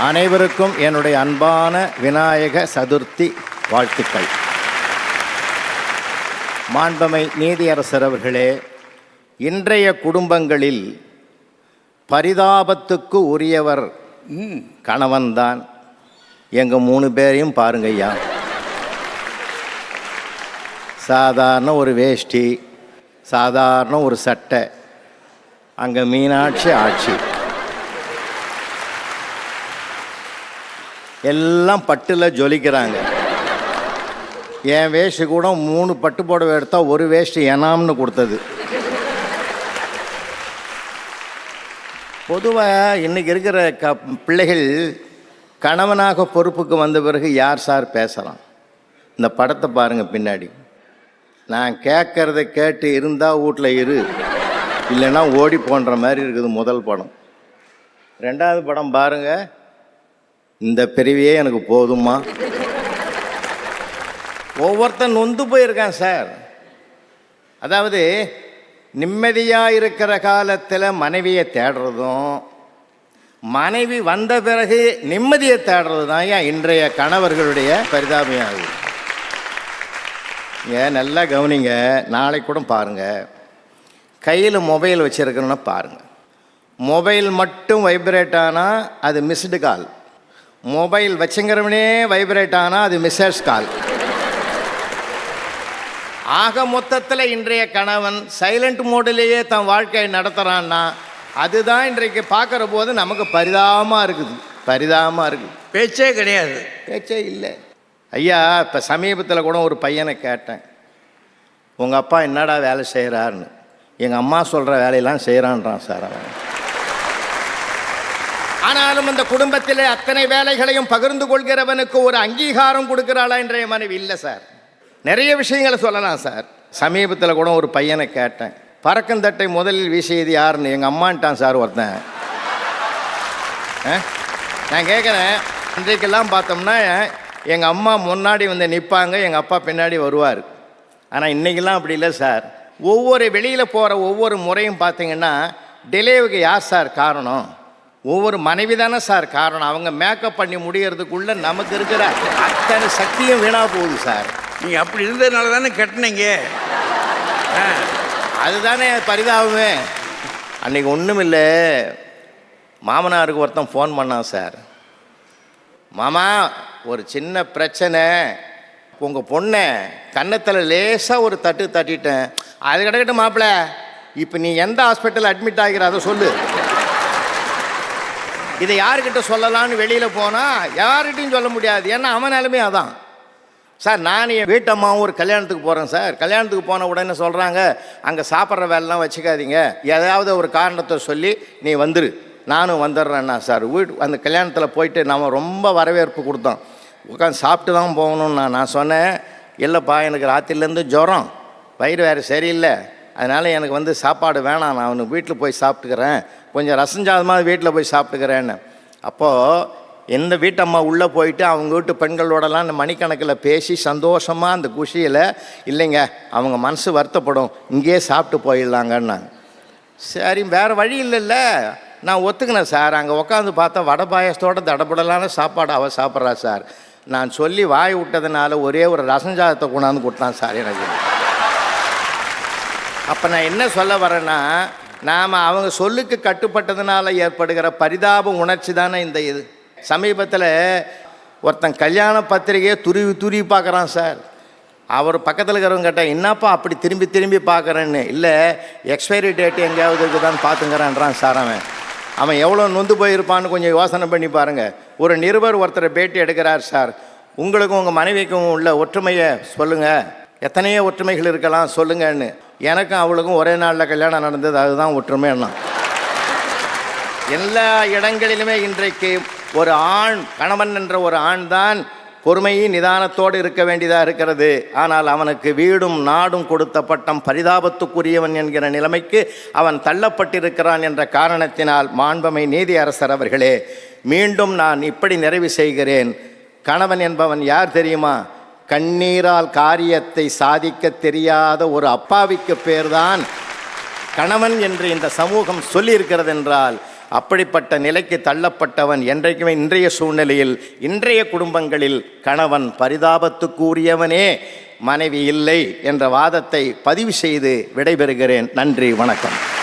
அனைவருக்கும் என்னுடைய அன்பான விநாயக சதுர்த்தி வாழ்த்துக்கள். மாண்பமை நீதியரசர் அவர்களே, இன்றைய குடும்பங்களில் பரிதாபத்துக்கு உரியவர் கணவன்தான். எங்கள் 3 பேரையும் பாருங்க ஐயா. சாதாரண ஒரு வேஷ்டி, சாதாரண ஒரு சட்டை, அங்கே மீனாட்சி ஆட்சி, எல்லாம் பட்டில் ஜொலிக்கிறாங்க. என் வேஷ்டி கூட 3 பட்டு புடவை எடுத்தால் ஒரு வேஷ்டி எனாம்னு கொடுத்தது. பொதுவாக இன்றைக்கி இருக்கிற பிள்ளைகள் கணவனாக பொறுப்புக்கு வந்த பிறகு யார் சார் பேசலாம்? இந்த படத்தை பாருங்கள். பின்னாடி நான் கேட்குறத கேட்டு இருந்தால் வீட்டில் இரு, இல்லைன்னா ஓடி போன்ற மாதிரி இருக்குது முதல் படம். 2வது படம் பாருங்கள். இந்த பிரிவியே எனக்கு போதுமா? ஒவ்வொருத்தன் நொந்து போயிருக்கான் சார். அதாவது நிம்மதியாக இருக்கிற காலத்தில் மனைவியை தேடுறதும், மனைவி வந்த பிறகு நிம்மதியை தேடுறது தான் ஏன் இன்றைய கணவர்களுடைய பரிதாபமாகுது. ஏன் நல்லா கவனிங்க. நாளைக்கு கூட பாருங்கள். கையில் மொபைல் வச்சுருக்கணுன்னா பாருங்கள். மொபைல் மட்டும் வைப்ரேட் ஆனால் அது மிஸ்டு கால். மொபைல் வச்சுங்கிறவனே வைப்ரேட் ஆனால் அது மிஸ்ஸஸ் கால். ஆக மொத்தத்தில் இன்றைய கணவன் சைலண்ட் மோடிலேயே தன் வாழ்க்கையை நடத்துகிறான்னா அதுதான் இன்றைக்கு பார்க்குற போது நமக்கு பரிதாபமாக இருக்குது. பரிதாபமாக இருக்குது. பேச்சே கிடையாது. பேச்சே இல்லை ஐயா. இப்போ சமீபத்தில் கூட ஒரு பையனை கேட்டேன், உங்கள் அப்பா என்னடா வேலை செய்கிறாருன்னு. எங்கள் அம்மா சொல்கிற வேலையெல்லாம் செய்கிறான்றான் சார் அவன். ஆனாலும் அந்த குடும்பத்தில் அத்தனை வேலைகளையும் பகிர்ந்து கொள்கிறவனுக்கு ஒரு அங்கீகாரம் கொடுக்குறாளா இன்றைய மனைவி? இல்லை சார். நிறைய விஷயங்களை சொல்லலாம் சார். சமீபத்தில் கூட ஒரு பையனை கேட்டேன், பறக்கந்தட்டை முதலில் வீசியது யாருன்னு. எங்கள் அம்மான்ட்டான் சார் ஒருத்தன். நான் கேட்குறேன், இன்றைக்கெல்லாம் பார்த்தோம்னா எங்கள் அம்மா முன்னாடி வந்து நிற்பாங்க, எங்கள் அப்பா பின்னாடி வருவார். ஆனால் இன்றைக்கெல்லாம் அப்படி இல்லை சார். ஒவ்வொரு வெளியில் போகிற ஒவ்வொரு முறையும் பார்த்தீங்கன்னா டிலேவுக்கு யார் சார் காரணம்? ஒவ்வொரு மனைவி தானே சார் காரணம். அவங்க மேக்கப் பண்ணி முடிகிறதுக்குள்ளே நமக்கு இருக்கிற அத்தனை சக்தியும் வீணாக போகுது சார். நீங்கள் அப்படி இருந்ததுனால தானே கட்டினீங்க. அதுதானே பரிதாபமே. அன்றைக்கி ஒன்றும் இல்லை, மாமனாருக்கு ஒருத்தன் ஃபோன் பண்ணான் சார். மாமா, ஒரு சின்ன பிரச்சனை, உங்கள் பொண்ணை கன்னத்தில் லேசாக ஒரு தட்டு தட்டிட்டேன். அது கிடக்கட்டும் மாப்பிள்ள, இப்போ நீ எந்த ஹாஸ்பிட்டலில் அட்மிட் ஆகிற அதை சொல்லு. இதை யாருக்கிட்ட சொல்லலான்னு வெளியில் போனால் யார்கிட்டையும் சொல்ல முடியாது. ஏன்னா அவன் நிலைமை அதான் சார். நான் என் வீட்டம்மாவும் ஒரு கல்யாணத்துக்கு போகிறேன் சார். கல்யாணத்துக்கு போன உடனே சொல்கிறாங்க, அங்கே சாப்பிட்ற வேலைலாம் வச்சுக்காதீங்க, ஏதாவது ஒரு காரணத்தை சொல்லி நீ வந்துரு, நானும் வந்துடுறேன்னா சார். அந்த கல்யாணத்தில் போயிட்டு நம்ம ரொம்ப வரவேற்பு கொடுத்தோம். உட்காந்து சாப்பிட்டு தான் போகணும்னா நான் சொன்னேன், இல்லைப்பா எனக்கு ராத்திரிலேருந்து ஜுரம், வயிறு வேறு சரியில்லை, அதனால் எனக்கு சாப்பாடு வேணாம், நான் அவனுக்கு வீட்டில் போய் சாப்பிட்டுக்கிறேன், கொஞ்சம் ரசஞ்சாதமாக வீட்டில் போய் சாப்பிட்டுக்கிறேன்னு. அப்போது எந்த வீட்டம்மா உள்ளே போயிட்டு அவங்க வீட்டு பெண்களோடலாம் அந்த மணிக்கணக்கில் பேசி சந்தோஷமாக அந்த குஷியில், இல்லைங்க அவங்க மனசு வருத்தப்படும், இங்கேயே சாப்பிட்டு போயிடலாங்கன்னாங்க. சரி, வேறு வழி இல்லைல்ல, நான் ஒத்துக்கினேன் சார். அங்கே உட்காந்து பார்த்தா வடை பாயசத்தோடு தடப்படலான சாப்பாடு அவள் சாப்பிட்றா சார். நான் சொல்லி வாய் விட்டதுனால ஒரே ஒரு ரசஞ்சாதத்தை கொண்டாந்து கொடுத்தான் சார் எனக்கு. அப்போ நான் என்ன சொல்ல வரேன்னா, நாம் அவங்க சொல்லுக்கு கட்டுப்பட்டதுனால ஏற்படுகிற பரிதாப உணர்ச்சி தானே இந்த இது. சமீபத்தில் ஒருத்தன் கல்யாண பத்திரிகையை துருவி பார்க்குறான் சார். அவர் பக்கத்தில் இருக்கிறவங்க கேட்டால், என்னப்பா அப்படி திரும்பி திரும்பி பார்க்குறேன்னு. இல்லை, எக்ஸ்பைரி டேட் எங்கேயாவது இருக்குதான்னு பார்த்துங்கிறான்றான் சார். அவன் எவ்வளோ நொந்து போயிருப்பான்னு கொஞ்சம் யோசனை பண்ணி பாருங்கள். ஒரு நிருபர் ஒருத்தரை பேட்டி எடுக்கிறார் சார். உங்களுக்கும் உங்கள் மனைவிக்கும் உள்ள ஒற்றுமையை சொல்லுங்கள், எத்தனையோ ஒற்றுமைகள் இருக்கலாம் சொல்லுங்கன்னு. எனக்கும் அவளுக்கும் ஒரே நாளில் கல்யாணம் நடந்தது, அதுதான் ஒற்றுமைன்னா. எல்லா இடங்களிலுமே இன்றைக்கு ஒரு ஆண், கணவன் என்ற ஒரு ஆண் தான் பொறுமையும் நிதானத்தோடு இருக்க வேண்டியதாக இருக்கிறது. ஆனால் அவனுக்கு வீடும் நாடும் கொடுத்த பட்டம் பரிதாபத்துக்குரியவன் என்கிற நிலைமைக்கு அவன் தள்ளப்பட்டிருக்கிறான் என்ற காரணத்தினால் மாண்பமை நீதியரசர் அவர்களே, மீண்டும் நான் இப்படி நிறைவு செய்கிறேன். கணவன் என்பவன் யார் தெரியுமா? கண்ணீரால் காரியத்தை சாதிக்க தெரியாத ஒரு அப்பாவிக்கு பேர்தான் கணவன் என்று இந்த சமூகம் சொல்லியிருக்கிறது என்றால் அப்படிப்பட்ட நிலைக்கு தள்ளப்பட்டவன் என்றைக்குமே இன்றைய சூழ்நிலையில் இன்றைய குடும்பங்களில் கணவன் பரிதாபத்துக்குரியவனே, மனைவி இல்லை என்ற வாதத்தை பதிவு செய்து விடைபெறுகிறேன். நன்றி, வணக்கம்.